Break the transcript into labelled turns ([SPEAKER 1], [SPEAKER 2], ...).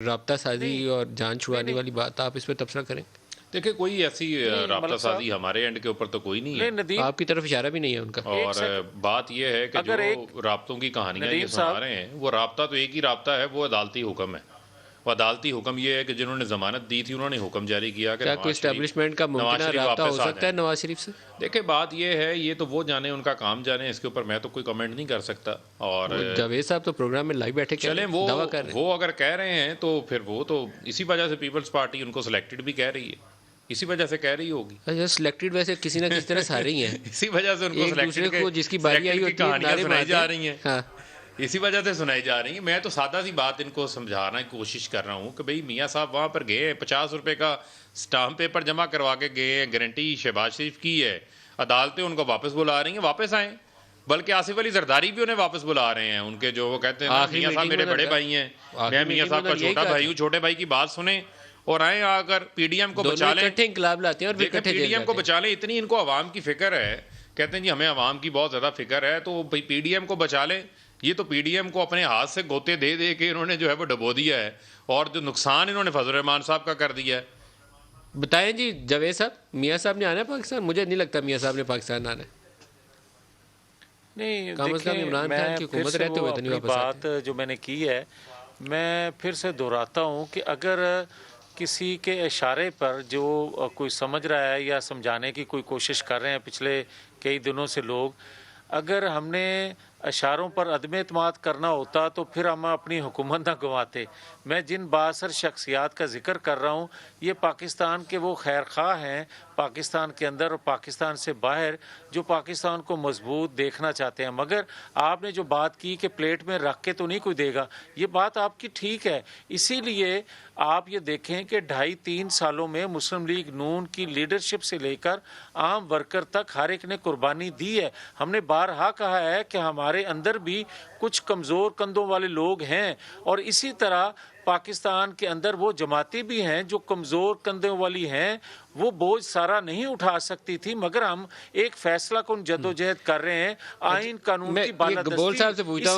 [SPEAKER 1] राब्ता साजी
[SPEAKER 2] नहीं
[SPEAKER 1] और जान छुड़ाने
[SPEAKER 2] नहीं
[SPEAKER 1] वाली बात, आप इस पे तबसरा करें।
[SPEAKER 3] देखिए कोई ऐसी
[SPEAKER 2] नहीं
[SPEAKER 3] राब्ता
[SPEAKER 2] मलिक साहब,
[SPEAKER 3] साजी हमारे एंड के ऊपर तो कोई नहीं है।
[SPEAKER 2] नहीं नदीम,
[SPEAKER 1] आपकी तरफ इशारा भी नहीं है उनका।
[SPEAKER 2] एक
[SPEAKER 3] और
[SPEAKER 2] सेकंड,
[SPEAKER 3] बात यह है कि जो
[SPEAKER 2] अगर एक
[SPEAKER 3] राब्तों की कहानियां ये
[SPEAKER 2] नदीम
[SPEAKER 3] सुना
[SPEAKER 2] साहब,
[SPEAKER 3] रहे हैं वो राब्ता तो एक ही राब्ता है, वो अदालती हुक्म है। वो अदालती हुक्म ये है कि जिन्होंने जमानत दी थी उन्होंने हुक्म जारी किया कि
[SPEAKER 1] क्या कोई इस्टेब्लिशमेंट का
[SPEAKER 3] नवाज
[SPEAKER 1] मुमकिन
[SPEAKER 3] शरीफ
[SPEAKER 1] राब्ता हो
[SPEAKER 3] वापस आ
[SPEAKER 1] सकता है
[SPEAKER 3] जाएं।
[SPEAKER 1] नवाज शरीफ से?
[SPEAKER 3] देखिए बात ये है, ये तो वो जाने, उनका काम जाने, इसके ऊपर मैं तो कोई कमेंट नहीं कर सकता। और
[SPEAKER 1] वो जावेद साहब तो प्रोग्राम में लाइव बैठे
[SPEAKER 3] चलें, वो
[SPEAKER 1] दावा कर रहे हैं।
[SPEAKER 3] वो अगर कह रहे हैं तो फिर वो तो इसी वजह से पीपल्स पार्टी उनको सिलेक्टेड भी कह रही है, इसी वजह से कह रही होगी।
[SPEAKER 1] अच्छा, सिलेक्टेड वैसे किसी ना किसी तरह सारे ही हैं।
[SPEAKER 3] इसी वजह से उनको
[SPEAKER 1] एक दूसरे
[SPEAKER 3] सिलेक्टेड
[SPEAKER 1] को जिसकी बारी आई
[SPEAKER 3] की
[SPEAKER 1] होती है
[SPEAKER 3] कहानियां
[SPEAKER 1] नारे
[SPEAKER 3] सुनाई
[SPEAKER 1] मारते
[SPEAKER 3] जा
[SPEAKER 1] हैं।
[SPEAKER 3] रही हैं।
[SPEAKER 1] हाँ,
[SPEAKER 3] इसी वजह से सुनाई जा रही है। मैं तो सादा सी बात इनको समझाना की कोशिश कर रहा हूँ कि भाई मियाँ साहब वहाँ पर गए, 50 रुपए का स्टाम्प पेपर जमा करवा के गए हैं, गारंटी शहबाज शरीफ की है, अदालतें उनको वापस बुला रही हैं, वापस आए। बल्कि आसिफ अली जरदारी भी उन्हें वापस बुला रहे हैं। उन्के जो वो कहते हैं ना, मियाँ साहब मेरे बड़े भाई हैं, मैं मियाँ साहब का छोटा भाई हूँ, छोटे भाई की बात सुने और आए, आकर पीडीएम को बचा लें,
[SPEAKER 1] इकट्ठे इंकलाब लाते हैं और फिर इकट्ठे जेल
[SPEAKER 3] पीडीएम को
[SPEAKER 1] जाते
[SPEAKER 3] बचा लें। इतनी इनको आवाम की फिक्र है, कहते हैं जी हमें आवाम की बहुत ज्यादा फिक्र है, तो पीडीएम को बचा लें। ये तो पीडीएम को अपने हाथ से गोते दे दे के इन्होंने जो है वो डबो दिया है, और जो नुकसान इन्होंने फजल रहमान साहब का कर दिया है।
[SPEAKER 1] हैं। बताएं जी जावेद साहब, मियाँ साहब ने आना है पाकिस्तान? मुझे नहीं लगता मियाँ साहब ने पाकिस्तान आना है।
[SPEAKER 2] नहीं
[SPEAKER 1] कम से कम
[SPEAKER 2] देखिए,
[SPEAKER 1] इमरान खान की
[SPEAKER 2] मैं फिर
[SPEAKER 1] हुकूमत
[SPEAKER 2] से
[SPEAKER 1] रहते
[SPEAKER 2] वो
[SPEAKER 1] हुए तो नहीं
[SPEAKER 2] अपनी
[SPEAKER 1] वापस आते।
[SPEAKER 2] बात जो मैंने की है, मैं फिर से दोहराता हूँ कि अगर किसी के इशारे पर जो कोई समझ रहा है या समझाने की कोई कोशिश कर रहे हैं पिछले कई दिनों से लोग, अगर हमने इशारों पर अदम एतमाद करना होता तो फिर हम अपनी हुकूमत ना गंवाते। मैं जिन बासर शख्सियात का जिक्र कर रहा हूँ, ये पाकिस्तान के वो खैर खा हैं, पाकिस्तान के अंदर और पाकिस्तान से बाहर, जो पाकिस्तान को मजबूत देखना चाहते हैं। मगर आपने जो बात की कि प्लेट में रख के तो नहीं कोई देगा, ये बात आपकी ठीक है। इसीलिए आप ये देखें कि 2.5-3 सालों में मुस्लिम लीग नून की लीडरशिप से लेकर आम वर्कर तक हर एक ने कुर्बानी दी है। हमने बारहा कहा है कि हमारे अंदर भी कुछ कमज़ोर कंधों वाले लोग हैं, और इसी तरह पाकिस्तान के अंदर वो जमातें भी हैं जो कमज़ोर कंधों वाली हैं, वो बोझ सारा नहीं उठा सकती थी। मगर हम एक फैसला कौन जद्दोजहद कर रहे हैं, आइन कानून की
[SPEAKER 1] मैं ये गबोल साहब से पूछता हूँ।